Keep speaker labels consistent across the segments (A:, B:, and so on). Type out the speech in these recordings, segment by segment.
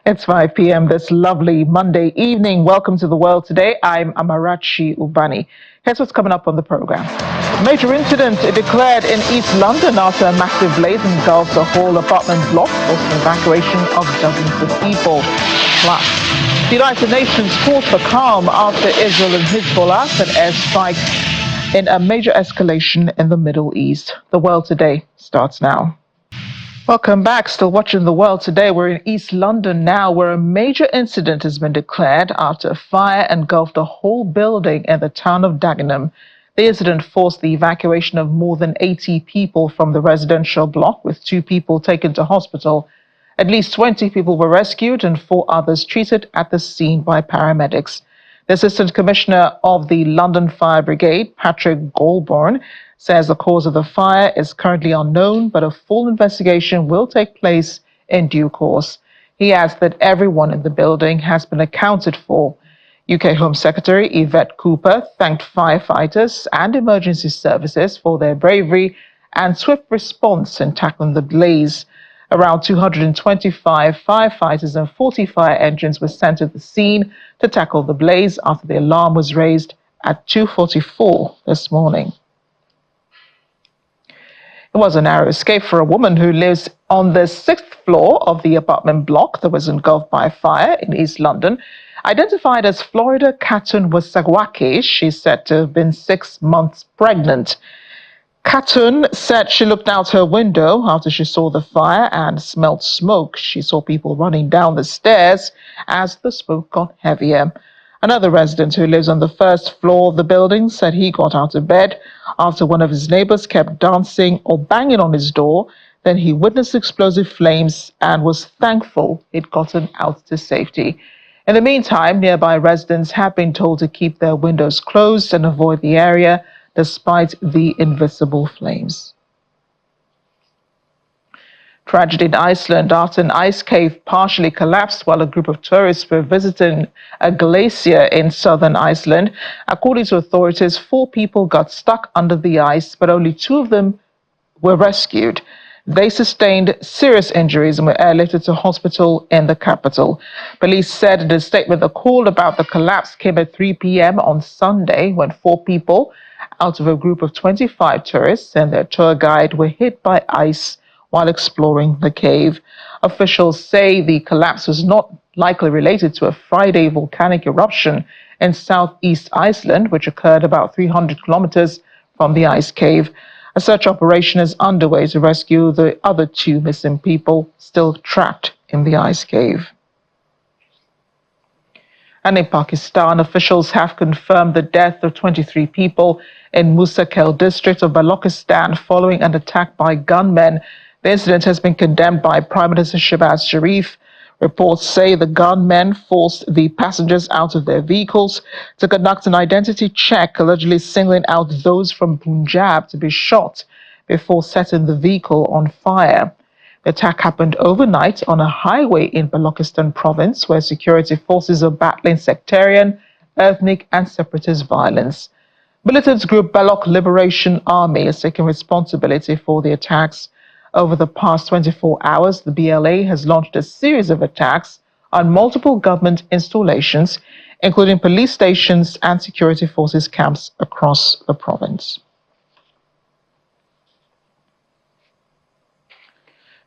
A: It's 5 p.m. this lovely Monday evening. Welcome to the world today. I'm Amarachi Ubani. Here's what's coming up on the program. Major incident declared in East London after a massive blaze engulfed the whole apartment block, forcing evacuation of dozens of people. Plus, the United Nations calls for calm after Israel and Hezbollah said airstrikes in a major escalation in the Middle East. The world today starts now. Welcome back. Still watching the world today. We're in East London now, where a major incident has been declared after a fire engulfed a whole building in the town of Dagenham. The incident forced the evacuation of more than 80 people from the residential block, with 2 people taken to hospital. At least 20 people were rescued and 4 others treated at the scene by paramedics. The Assistant Commissioner of the London Fire Brigade, Patrick Goulburn, says the cause of the fire is currently unknown, but a full investigation will take place in due course. He adds that everyone in the building has been accounted for. UK Home Secretary Yvette Cooper thanked firefighters and emergency services for their bravery and swift response in tackling the blaze. Around 225 firefighters and 40 fire engines were sent to the scene to tackle the blaze after the alarm was raised at 2:44 this morning. It was a narrow escape for a woman who lives on the 6th floor of the apartment block that was engulfed by a fire in East London. Identified as Florida Katun Wasagwake, she's said to have been 6 months pregnant. Katun said she looked out her window after she saw the fire and smelled smoke. She saw people running down the stairs as the smoke got heavier. Another resident who lives on the 1st floor of the building said he got out of bed after one of his neighbors kept dancing or banging on his door. Then he witnessed explosive flames and was thankful he'd gotten out to safety. In the meantime, nearby residents have been told to keep their windows closed and avoid the area despite the invisible flames. Tragedy in Iceland after an ice cave partially collapsed while a group of tourists were visiting a glacier in southern Iceland. According to authorities, 4 people got stuck under the ice, but only 2 of them were rescued. They sustained serious injuries and were airlifted to hospital in the capital. Police said in a statement the call about the collapse came at 3 p.m. on Sunday when 4 people out of a group of 25 tourists and their tour guide were hit by ice while exploring the cave. Officials say the collapse was not likely related to a Friday volcanic eruption in southeast Iceland, which occurred about 300 kilometers from the ice cave. A search operation is underway to rescue the other 2 missing people still trapped in the ice cave. And in Pakistan, officials have confirmed the death of 23 people in Musakel district of Balochistan following an attack by gunmen. The incident has been condemned by Prime Minister Shehbaz Sharif. Reports say the gunmen forced the passengers out of their vehicles to conduct an identity check, allegedly singling out those from Punjab to be shot before setting the vehicle on fire. The attack happened overnight on a highway in Balochistan province, where security forces are battling sectarian, ethnic, and separatist violence. Militant group Baloch Liberation Army is taking responsibility for the attacks. Over the past 24 hours, the BLA has launched a series of attacks on multiple government installations, including police stations and security forces camps across the province.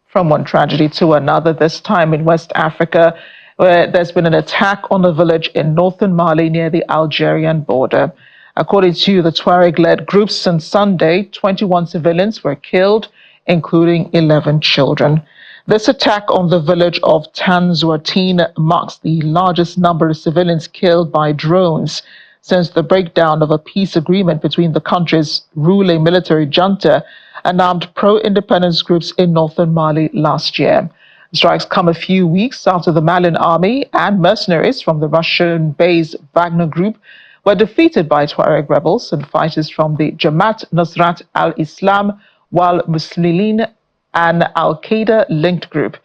A: From one tragedy to another, this time in West Africa, where there's been an attack on a village in northern Mali near the Algerian border. According to the Tuareg-led groups, on Sunday, 21 civilians were killed, including 11 children. This attack on the village of Tanzouatine marks the largest number of civilians killed by drones since the breakdown of a peace agreement between the country's ruling military junta and armed pro-independence groups in northern Mali last year. Strikes come a few weeks after the Malian army and mercenaries from the Russian-based Wagner group were defeated by Tuareg rebels and fighters from the Jamaat Nusrat al-Islam wal Muslimin and Al-Qaeda-linked group.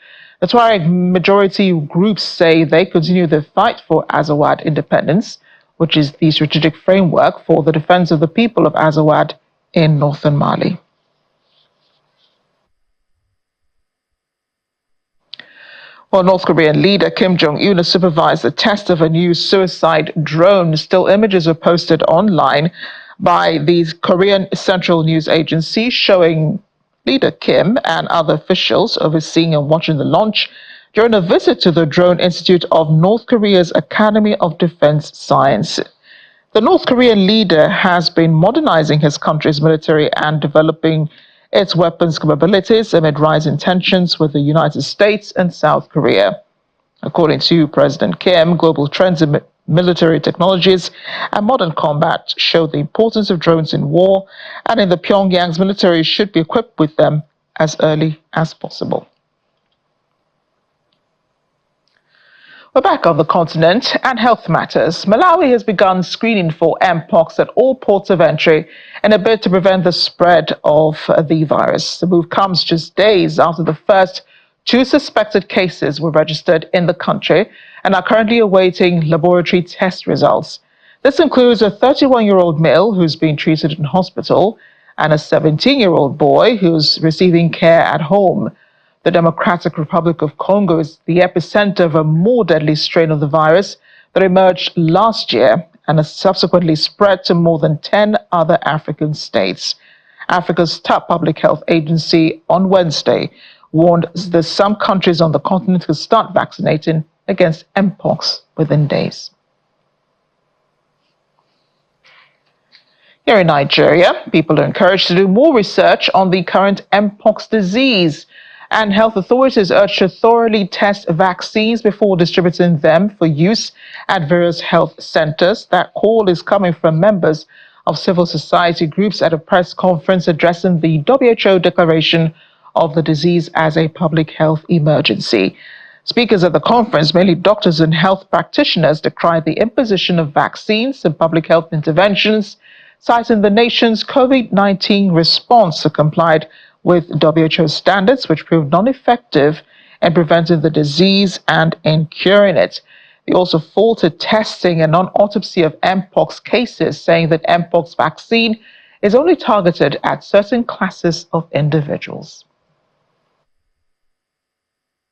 A: The Tuareg majority groups say they continue the fight for Azawad independence, which is the strategic framework for the defense of the people of Azawad in northern Mali. Well, North Korean leader Kim Jong-un has supervised the test of a new suicide drone. Still images were posted online by the Korean Central News Agency showing leader Kim and other officials overseeing and watching the launch during a visit to the Drone Institute of North Korea's Academy of Defense Science. The North Korean leader has been modernizing his country's military and developing its weapons capabilities amid rising tensions with the United States and South Korea. According to President Kim, global trends in military technologies and modern combat show the importance of drones in war, and in the Pyongyang's military should be equipped with them as early as possible. We're back on the continent and health matters. Malawi has begun screening for Mpox at all ports of entry in a bid to prevent the spread of the virus. The move comes just days after the first 2 suspected cases were registered in the country and are currently awaiting laboratory test results. This includes a 31-year-old male who's being treated in hospital and a 17-year-old boy who's receiving care at home. The Democratic Republic of Congo is the epicenter of a more deadly strain of the virus that emerged last year and has subsequently spread to more than 10 other African states. Africa's top public health agency on Wednesday warned that some countries on the continent could start vaccinating against Mpox within days. Here in Nigeria, people are encouraged to do more research on the current Mpox disease, and health authorities urge to thoroughly test vaccines before distributing them for use at various health centers. That call is coming from members of civil society groups at a press conference addressing the WHO declaration of the disease as a public health emergency. Speakers at the conference, mainly doctors and health practitioners, decried the imposition of vaccines and public health interventions, citing the nation's COVID-19 response to complied with WHO standards, which proved non-effective in preventing the disease and in curing it. They also faulted testing and non-autopsy of Mpox cases, saying that Mpox vaccine is only targeted at certain classes of individuals.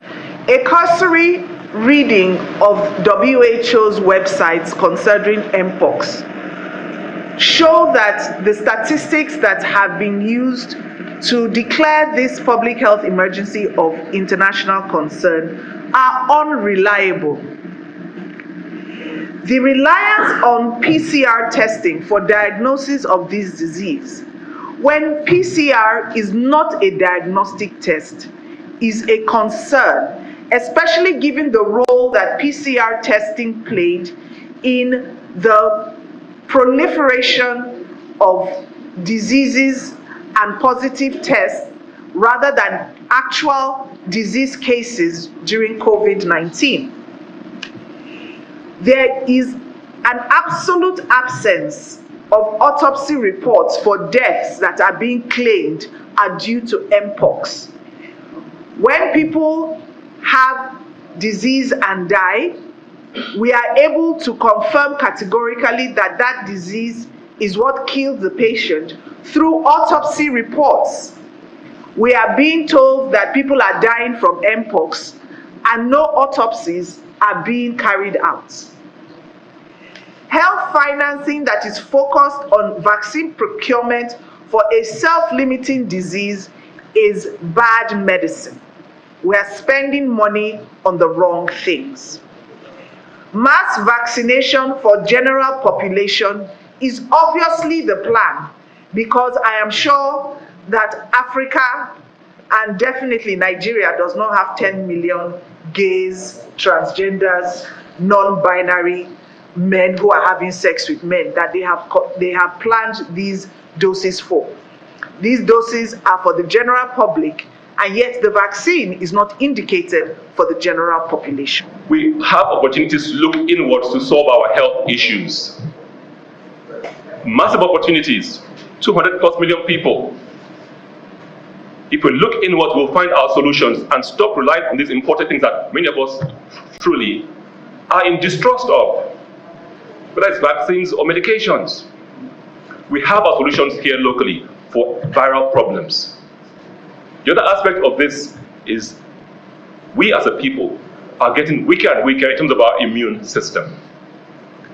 B: A cursory reading of WHO's websites concerning Mpox show that the statistics that have been used to declare this public health emergency of international concern are unreliable. The reliance on PCR testing for diagnosis of this disease, when PCR is not a diagnostic test, is a concern, especially given the role that PCR testing played in the proliferation of diseases and positive tests rather than actual disease cases during COVID-19. There is an absolute absence of autopsy reports for deaths that are being claimed are due to Mpox. When people have disease and die, we are able to confirm categorically that that disease is what killed the patient through autopsy reports. We are being told that people are dying from Mpox and no autopsies are being carried out. Health financing that is focused on vaccine procurement for a self-limiting disease is bad medicine. We are spending money on the wrong things. Mass vaccination for general population is obviously the plan, because I am sure that Africa and definitely Nigeria does not have 10 million gays, transgenders, non-binary men who are having sex with men that they have planned these doses for. These doses are for the general public, and yet the vaccine is not indicated for the general population.
C: We have opportunities to look inwards to solve our health issues. Massive opportunities, 200 plus million people. If we look inwards, we'll find our solutions and stop relying on these important things that many of us truly are in distrust of, whether it's vaccines or medications. We have our solutions here locally for viral problems. The other aspect of this is we as a people are getting weaker and weaker in terms of our immune system.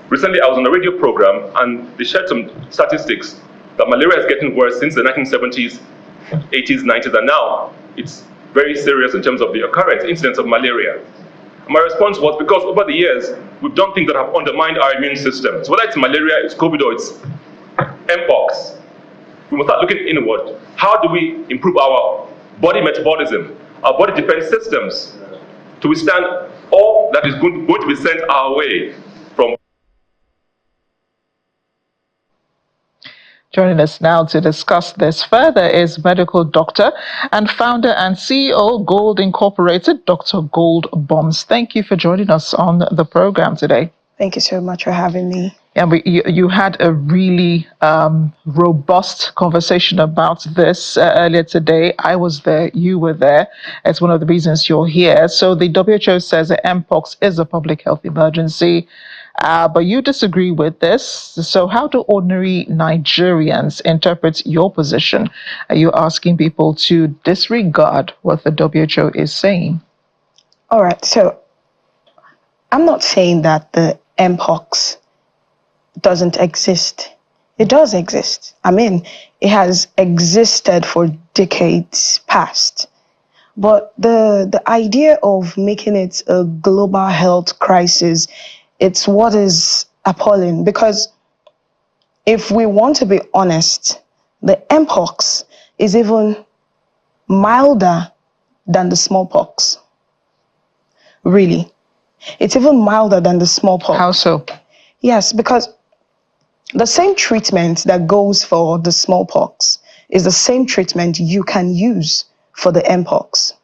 C: Recently, I was on a radio program and they shared some statistics that malaria is getting worse since the 1970s, 80s, 90s, and now it's very serious in terms of the occurrence, incidence of malaria. And my response was because over the years, we've done things that have undermined our immune systems. Whether it's malaria, it's COVID, or it's Mpox, we must start looking inward. How do we improve our body metabolism, our body defense systems to withstand all that is going to be sent our way from.
A: Joining us now to discuss this further is medical doctor and founder and CEO Gold Incorporated, Dr. Gold Bombs. Thank you for joining us on the program today.
D: Thank you so much for having me.
A: And you had a really robust conversation about this earlier today. I was there, you were there. It's one of the reasons you're here. So the WHO says that Mpox is a public health emergency, but you disagree with this. So how do ordinary Nigerians interpret your position? Are you asking people to disregard what the WHO is saying?
D: All right. So I'm not saying that the Mpox doesn't exist. It does exist. I mean, it has existed for decades past. But the idea of making it a global health crisis, it's what is appalling. Because if we want to be honest, the Mpox is even milder than the smallpox. Really. It's even milder than the smallpox.
A: How so?
D: Yes, because the same treatment that goes for the smallpox is the same treatment you can use for the Mpox.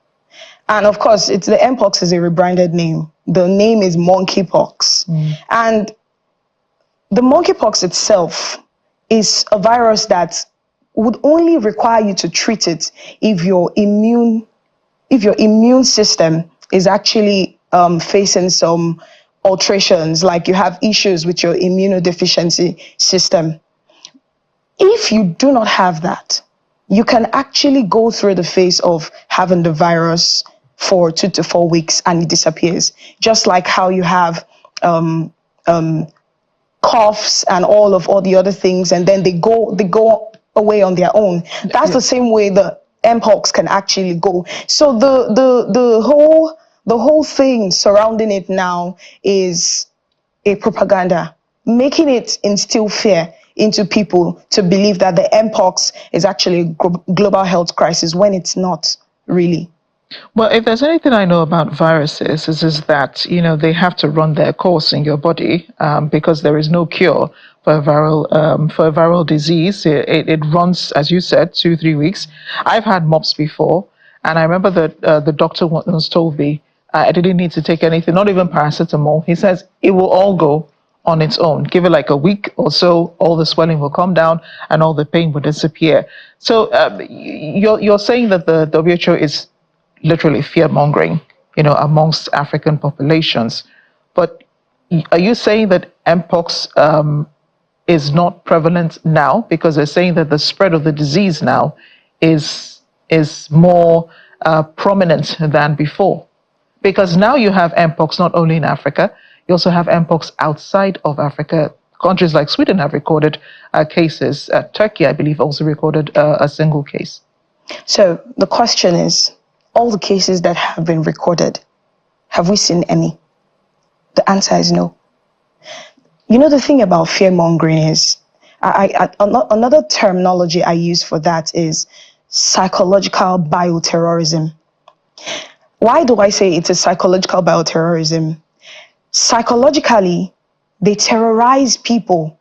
D: And of course, the Mpox is a rebranded name. The name is monkeypox. And the monkeypox itself is a virus that would only require you to treat it if your immune system is actually facing some alterations, like you have issues with your immunodeficiency system. If you do not have that, you can actually go through the phase of having the virus for 2 to 4 weeks and it disappears. Just like how you have coughs and all the other things, and then they go away on their own. That's the same way the Mpox can actually go. So the whole thing surrounding it now is a propaganda, making it instill fear into people to believe that the Mpox is actually a global health crisis when it's not really.
A: Well, if there's anything I know about viruses, is that, they have to run their course in your body because there is no cure for a viral disease. It runs, as you said, 2-3 weeks. I've had mumps before, and I remember that the doctor once told me I didn't need to take anything, not even paracetamol. He says it will all go on its own. Give it like a week or so, all the swelling will come down and all the pain will disappear. So you're saying that the WHO is literally fear-mongering, amongst African populations. But are you saying that Mpox is not prevalent now? Because they're saying that the spread of the disease now is more prominent than before. Because now you have Mpox not only in Africa, you also have Mpox outside of Africa. Countries like Sweden have recorded cases. Turkey, I believe, also recorded a single case.
D: So the question is, all the cases that have been recorded, have we seen any? The answer is no. The thing about fear-mongering is, another terminology I use for that is psychological bioterrorism. Why do I say it's a psychological bioterrorism? Psychologically, they terrorize people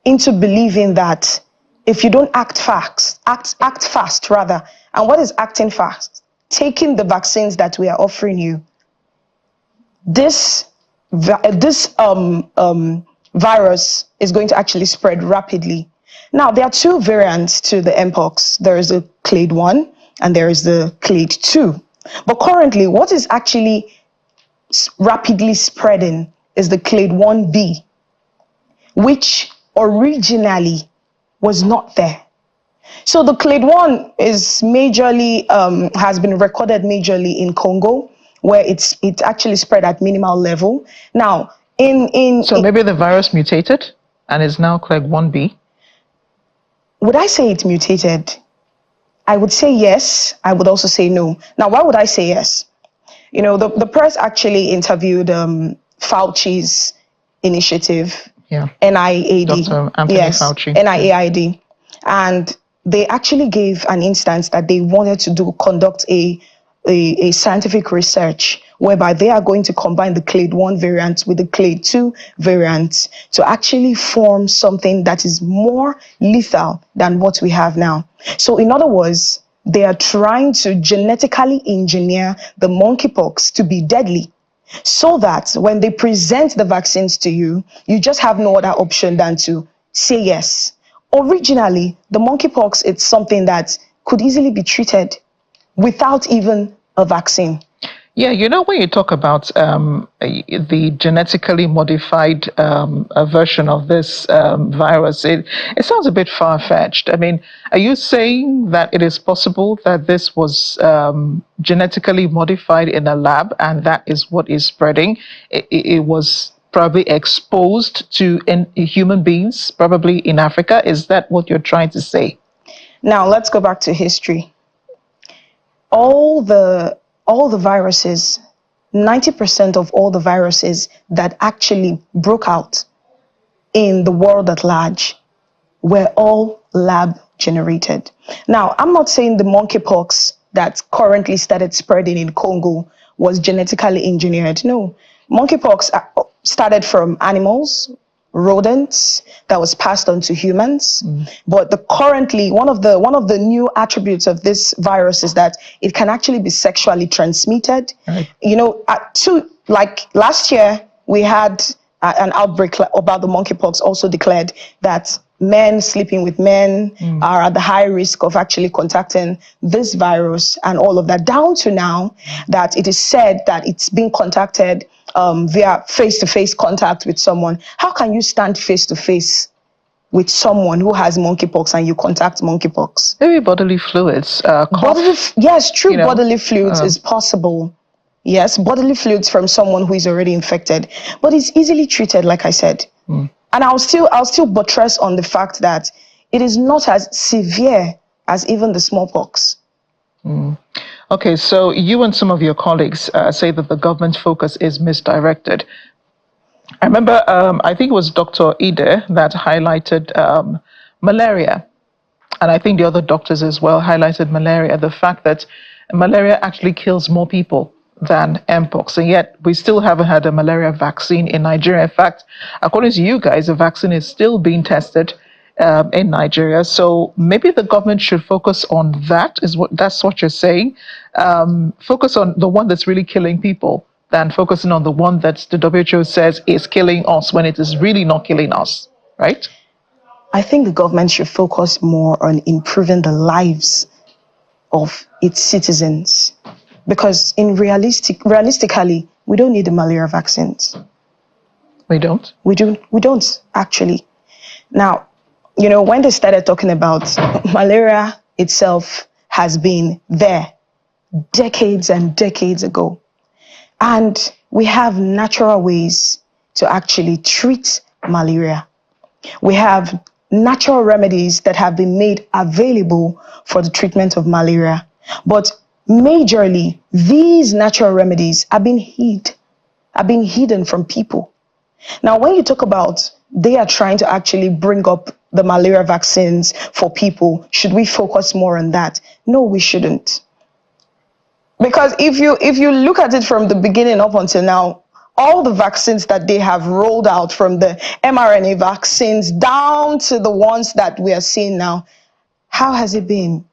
D: into believing that if you don't act fast, and what is acting fast? Taking the vaccines that we are offering you. This virus is going to actually spread rapidly. Now, there are 2 variants to the Mpox. There is the clade 1 and there is the clade 2. But currently, what is actually rapidly spreading is the clade 1b, which originally was not there. So the clade 1 is majorly has been recorded majorly in Congo, where it actually spread at minimal level. Now,
A: so maybe the virus mutated and is now Clegg 1B.
D: Would I say it mutated? I would say yes. I would also say no. Now, why would I say yes? You know, the press actually interviewed Fauci's initiative, NIAID.
A: Dr. Anthony Fauci.
D: NIAID. And they actually gave an instance that they wanted to conduct a scientific research whereby they are going to combine the clade 1 variant with the clade 2 variant to actually form something that is more lethal than what we have now. So in other words, they are trying to genetically engineer the monkeypox to be deadly, so that when they present the vaccines to you, you just have no other option than to say yes. Originally, the monkeypox is something that could easily be treated without even a vaccine.
A: Yeah, you know, when you talk about the genetically modified version of this virus, it sounds a bit far-fetched. I mean, are you saying that it is possible that this was genetically modified in a lab and that is what is spreading? It was probably exposed to human beings, probably in Africa. Is that what you're trying to say?
D: Now, let's go back to history. All the viruses, 90% of all the viruses that actually broke out in the world at large were all lab generated. Now, I'm not saying the monkeypox that currently started spreading in Congo was genetically engineered. No, monkeypox started from animals, rodents, that was passed on to humans. But currently one of the new attributes of this virus is that it can actually be sexually transmitted.
A: Right.
D: You know, like last year we had an outbreak about the monkeypox, also declared that men sleeping with men are at the high risk of actually contacting this virus and all of that, down to now that it is said that it's being contacted via face-to-face contact with someone. How can you stand face-to-face with someone who has monkeypox and you contact monkeypox?
A: Maybe bodily fluids.
D: Yes, true. Bodily fluids is possible. Yes, bodily fluids from someone who is already infected, but it's easily treated, like I said. And I'll still buttress on the fact that it is not as severe as even the smallpox.
A: Okay, so you and some of your colleagues say that the government's focus is misdirected. I remember, I think it was Dr. Ide that highlighted malaria. And I think the other doctors as well highlighted malaria, the fact that malaria actually kills more people than Mpox. And yet we still haven't had a malaria vaccine in Nigeria. In fact, according to you guys, the vaccine is still being tested in Nigeria. So maybe the government should focus on that, that's what you're saying. Focus on the one that's really killing people than focusing on the one that the WHO says is killing us when it is really not killing us, right?
D: I think the government should focus more on improving the lives of its citizens, because realistically, we don't need the malaria vaccines.
A: We don't?
D: We don't actually. Now, you know, when they started talking about malaria itself has been there decades and decades ago. And we have natural ways to actually treat malaria. We have natural remedies that have been made available for the treatment of malaria. But majorly, these natural remedies are being hidden from people. Now, when you talk about they are trying to actually bring up the malaria vaccines for people, should we focus more on that? No, we shouldn't. Because if you look at it from the beginning up until now, all the vaccines that they have rolled out, from the mRNA vaccines down to the ones that we are seeing now, how has it been?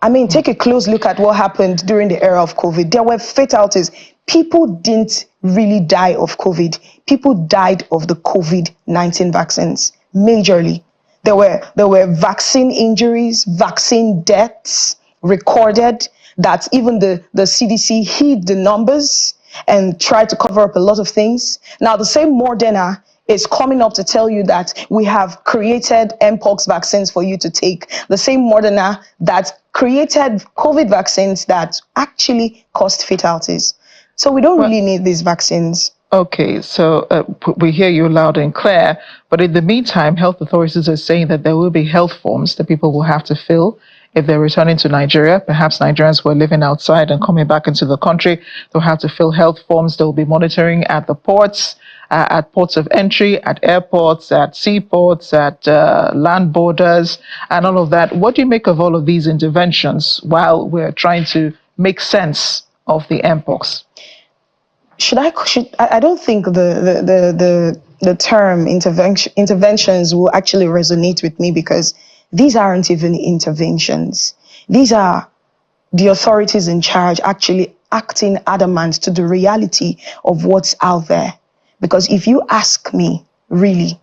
D: I mean, take a close look at what happened during the era of COVID. There were fatalities. People didn't really die of COVID. People died of the COVID-19 vaccines, majorly. There were vaccine injuries, vaccine deaths recorded, that even the CDC hid the numbers and tried to cover up a lot of things. Now, the same Moderna is coming up to tell you that we have created Mpox vaccines for you to take. The same Moderna that created COVID vaccines that actually caused fatalities. So we don't really need these vaccines.
A: Okay, so we hear you loud and clear, but in the meantime, health authorities are saying that there will be health forms that people will have to fill if they're returning to Nigeria. Perhaps Nigerians who are living outside and coming back into the country, they'll have to fill health forms. They'll be monitoring at the ports, at ports of entry, at airports, at seaports, at land borders, and all of that. What do you make of all of these interventions while we're trying to make sense of the mpox?
D: I don't think the term interventions will actually resonate with me, because these aren't even interventions. These are the authorities in charge actually acting adamant to the reality of what's out there. Because if you ask me, really,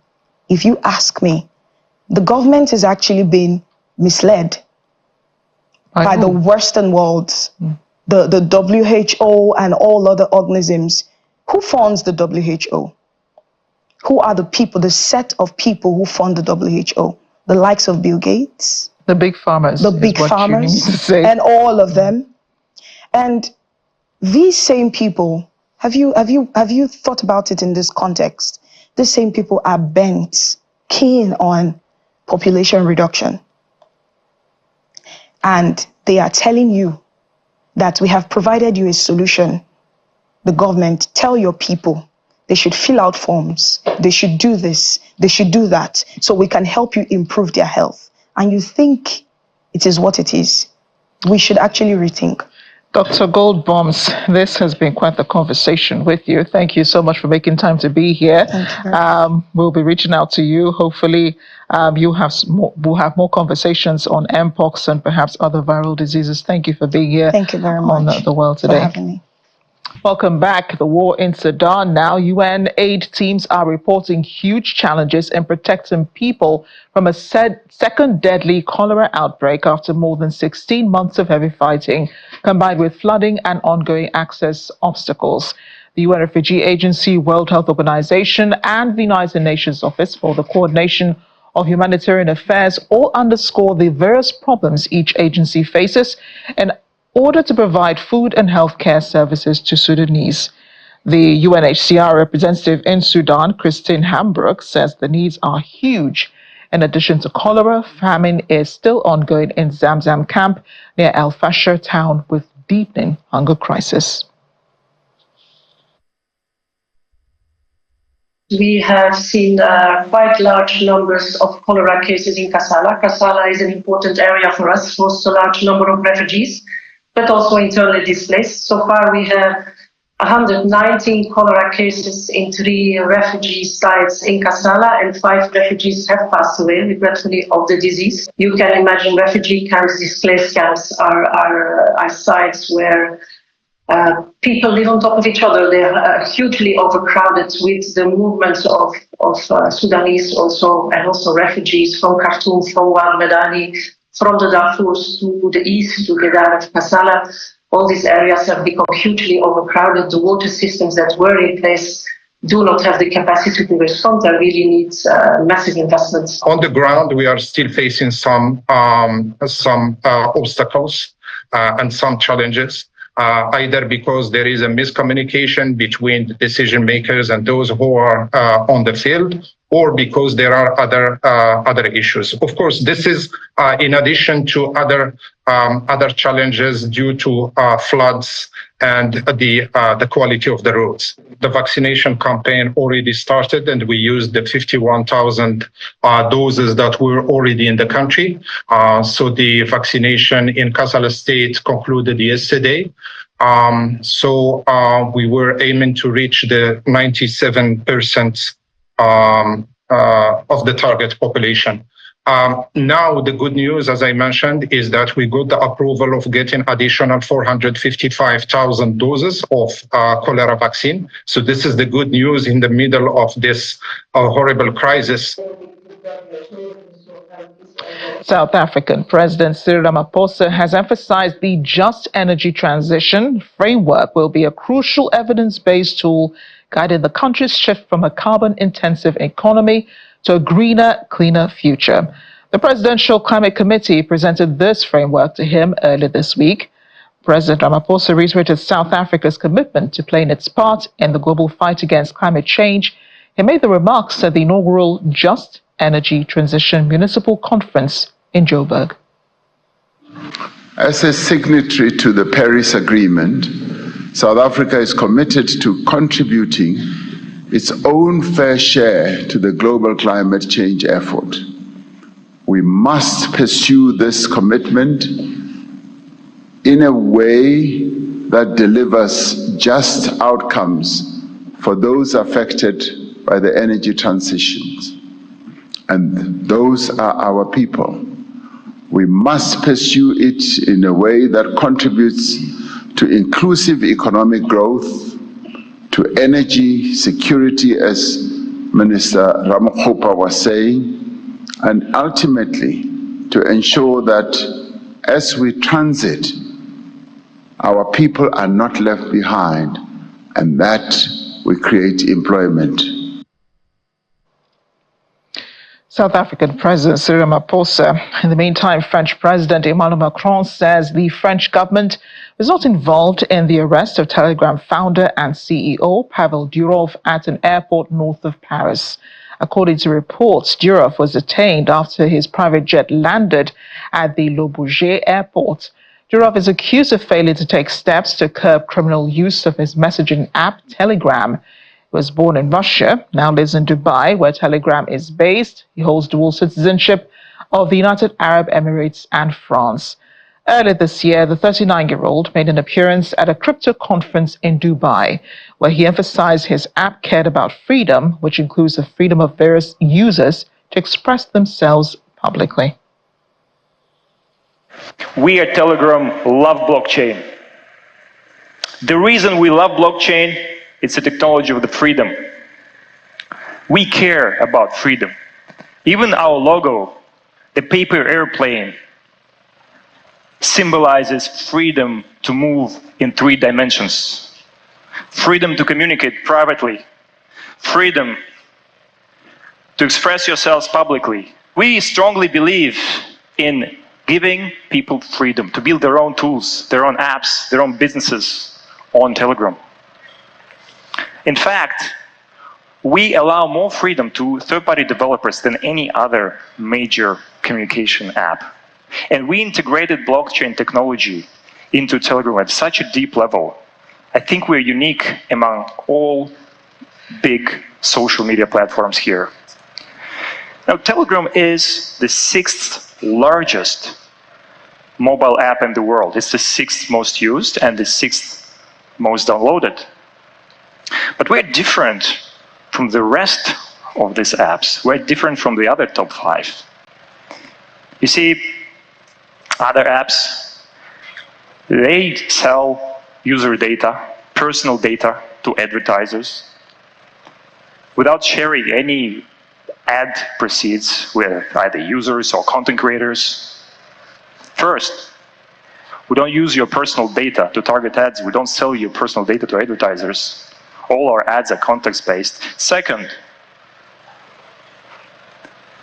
D: the government is actually being misled by the Western world. The WHO and all other organisms. Who funds the WHO? Who are the people, the set of people who fund the WHO? The likes of Bill Gates?
A: The big farmers.
D: The big farmers and all of them. And these same people, have you thought about it in this context? These same people are keen on population reduction. And they are telling you that we have provided you a solution. The government, tell your people they should fill out forms, they should do this, they should do that, so we can help you improve their health. And you think it is what it is. We should actually rethink.
A: Dr. Goldbombs, this has been quite the conversation with you. Thank you so much for making time to be here. We'll be reaching out to you. Hopefully, we'll have more conversations on mpox and perhaps other viral diseases. Thank you for being here.
D: Thank you very much
A: on The World Today.
D: For having me.
A: Welcome back. The war in Sudan now. UN aid teams are reporting huge challenges in protecting people from a second deadly cholera outbreak after more than 16 months of heavy fighting, combined with flooding and ongoing access obstacles. The UN Refugee Agency, World Health Organization, and the United Nations Office for the Coordination of Humanitarian Affairs all underscore the various problems each agency faces in order to provide food and healthcare services to Sudanese. The UNHCR representative in Sudan, Christine Hambrook, says the needs are huge. In addition to cholera, famine is still ongoing in Zamzam camp near El Fasher town with deepening hunger crisis.
E: We have seen quite large numbers of cholera cases in Kassala. Kassala is an important area for us, hosts a large number of refugees, but also internally displaced. So far, we have 119 cholera cases in 3 refugee sites in Kassala, and 5 refugees have passed away, regretfully, of the disease. You can imagine refugee camps, displaced camps are sites where people live on top of each other. They are hugely overcrowded with the movements of Sudanese and also refugees from Khartoum, from Wal Medani, from the Darfurs to the east, to Gedar of Kassala. All these areas have become hugely overcrowded. The water systems that were in place do not have the capacity to respond. There really needs massive investments.
F: On the ground, we are still facing some obstacles and some challenges. Either because there is a miscommunication between the decision makers and those who are on the field, or because there are other issues. Of course, this is in addition to other challenges due to floods and the quality of the roads. The vaccination campaign already started, and we used the 51,000 doses that were already in the country. So the vaccination in Kassala State concluded yesterday. So we were aiming to reach the 97% of the target population. Now, the good news, as I mentioned, is that we got the approval of getting additional 455,000 doses of cholera vaccine. So this is the good news in the middle of this horrible crisis.
A: South African President Cyril Ramaphosa has emphasized the just energy transition framework will be a crucial evidence-based tool guiding the country's shift from a carbon-intensive economy to a greener, cleaner future. The Presidential Climate Committee presented this framework to him earlier this week. President Ramaphosa reiterated South Africa's commitment to playing its part in the global fight against climate change. He made the remarks at the inaugural Just Energy Transition Municipal Conference in Joburg.
G: As a signatory to the Paris Agreement, South Africa is committed to contributing its own fair share to the global climate change effort. We must pursue this commitment in a way that delivers just outcomes for those affected by the energy transitions. And those are our people. We must pursue it in a way that contributes to inclusive economic growth, to energy security, as Minister Ramaphosa was saying, and ultimately to ensure that as we transit, our people are not left behind, and that we create employment.
A: South African President Cyril Ramaphosa. In the meantime, French President Emmanuel Macron says the French government was not involved in the arrest of Telegram founder and CEO Pavel Durov at an airport north of Paris. According to reports, Durov was detained after his private jet landed at the Le Bourget airport. Durov is accused of failing to take steps to curb criminal use of his messaging app, Telegram. He was born in Russia, now lives in Dubai, where Telegram is based. He holds dual citizenship of the United Arab Emirates and France. Earlier this year, the 39-year-old made an appearance at a crypto conference in Dubai, where he emphasized his app cared about freedom, which includes the freedom of various users to express themselves publicly.
H: We at Telegram love blockchain. The reason we love blockchain, it's a technology of the freedom. We care about freedom. Even our logo, the paper airplane, symbolizes freedom to move in 3 dimensions. Freedom to communicate privately. Freedom to express yourselves publicly. We strongly believe in giving people freedom to build their own tools, their own apps, their own businesses on Telegram. In fact, we allow more freedom to third-party developers than any other major communication app. And we integrated blockchain technology into Telegram at such a deep level. I think we're unique among all big social media platforms here. Now, Telegram is the 6th largest mobile app in the world. It's the 6th most used and the 6th most downloaded. But we're different from the rest of these apps. We're different from the other top 5. You see, other apps, they sell user data, personal data to advertisers without sharing any ad proceeds with either users or content creators. First, we don't use your personal data to target ads. We don't sell your personal data to advertisers. All our ads are context-based. Second,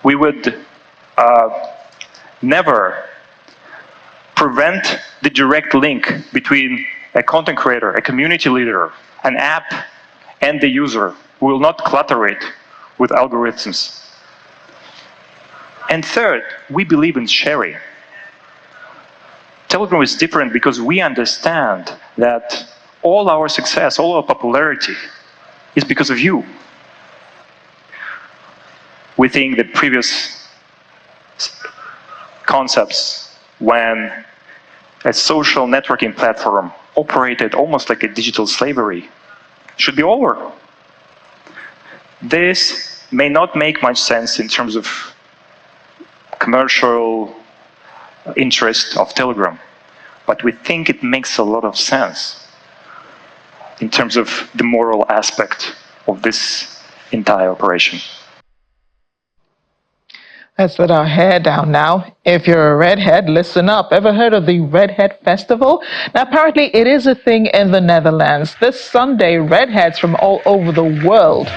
H: we would never prevent the direct link between a content creator, a community leader, an app, and the user. We will not clutter it with algorithms. And third, we believe in sharing. Telegram is different because we understand that all our success, all our popularity is because of you. We think the previous concepts, when a social networking platform operated almost like a digital slavery, should be over. This may not make much sense in terms of commercial interest of Telegram, but we think it makes a lot of sense in terms of the moral aspect of this entire operation.
A: Let's let our hair down now. If you're a redhead, listen up. Ever heard of the Redhead Festival? Now, apparently it is a thing in the Netherlands. This Sunday, redheads from all over the world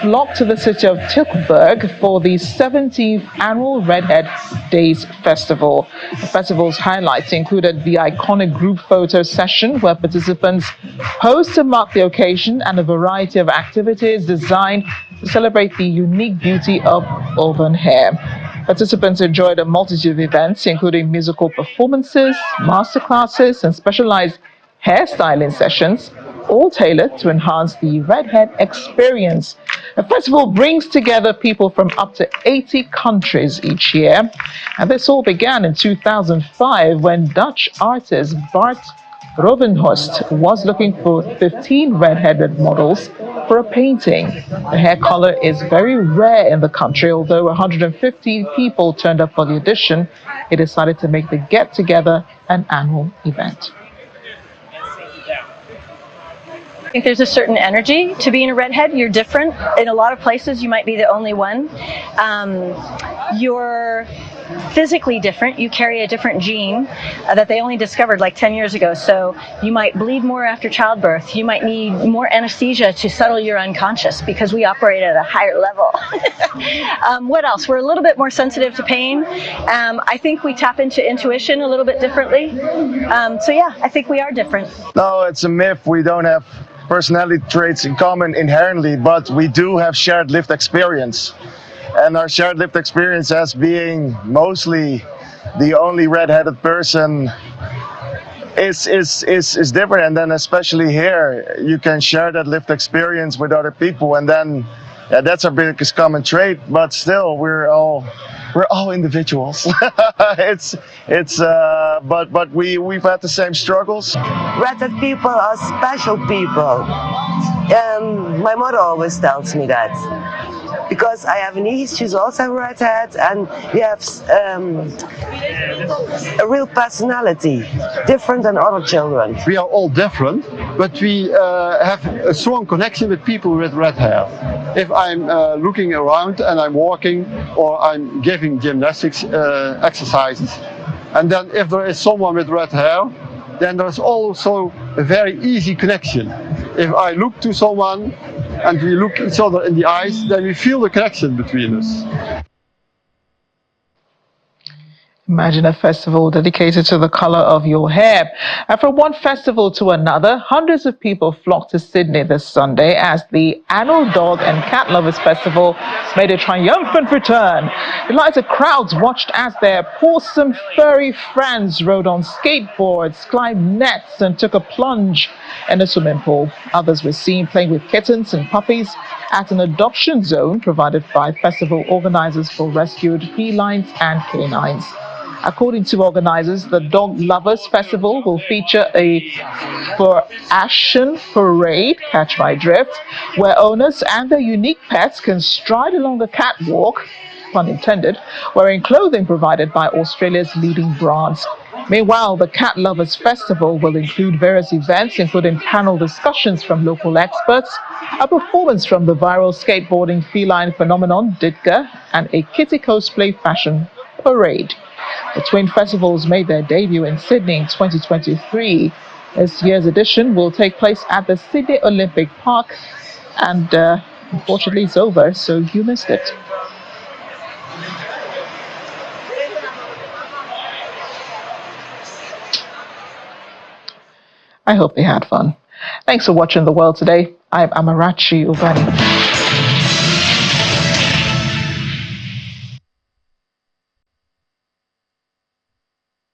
A: flocked to the city of Tilburg for the 17th annual Redhead Days Festival. The festival's highlights included the iconic group photo session where participants posed to mark the occasion and a variety of activities designed to celebrate the unique beauty of auburn hair. Participants enjoyed a multitude of events, including musical performances, masterclasses, and specialized hairstyling sessions, all tailored to enhance the redhead experience. The festival brings together people from up to 80 countries each year, and this all began in 2005 when Dutch artist Bart Rovenhorst was looking for 15 red-headed models for a painting. The hair color is very rare in the country. Although 150 people turned up for the audition, he decided to make the get-together an annual event.
I: I think there's a certain energy to being a redhead. You're different. In a lot of places, you might be the only one. You're physically different. You carry a different gene that they only discovered like 10 years ago. So you might bleed more after childbirth. You might need more anesthesia to settle your unconscious because we operate at a higher level. What else? We're a little bit more sensitive to pain. I think we tap into intuition a little bit differently. So yeah, I think we are different.
J: No, it's a myth. We don't have personality traits in common inherently, but we do have shared lived experience. And our shared lived experience as being mostly the only red-headed person is different. And then especially here, you can share that lived experience with other people, and then that's our biggest common trait. But still, we're all individuals. But we've had the same struggles.
K: Redhead people are special people. My mother always tells me that. Because I have a niece, she's also redhead, and we have a real personality, different than other children.
L: We are all different, but we have a strong connection with people with red hair. If I'm looking around and I'm walking or I'm giving gymnastics exercises, and then if there is someone with red hair, then there's also a very easy connection. If I look to someone and we look each other in the eyes, then we feel the connection between us.
A: Imagine a festival dedicated to the color of your hair. And from one festival to another, hundreds of people flocked to Sydney this Sunday as the annual Dog and Cat Lovers Festival made a triumphant return. Delighted crowds watched as their pawsome, furry friends rode on skateboards, climbed nets, and took a plunge in a swimming pool. Others were seen playing with kittens and puppies at an adoption zone provided by festival organizers for rescued felines and canines. According to organizers, the Dog Lovers Festival will feature a for-action parade, catch my drift, where owners and their unique pets can stride along the catwalk, pun intended, wearing clothing provided by Australia's leading brands. Meanwhile, the Cat Lovers Festival will include various events, including panel discussions from local experts, a performance from the viral skateboarding feline phenomenon, Ditka, and a kitty cosplay fashion parade. The twin festivals made their debut in Sydney in 2023. This year's edition will take place at the Sydney Olympic Park, and unfortunately it's over, so you missed it. I hope they had fun. Thanks for watching The World Today. I'm Amarachi Ubani.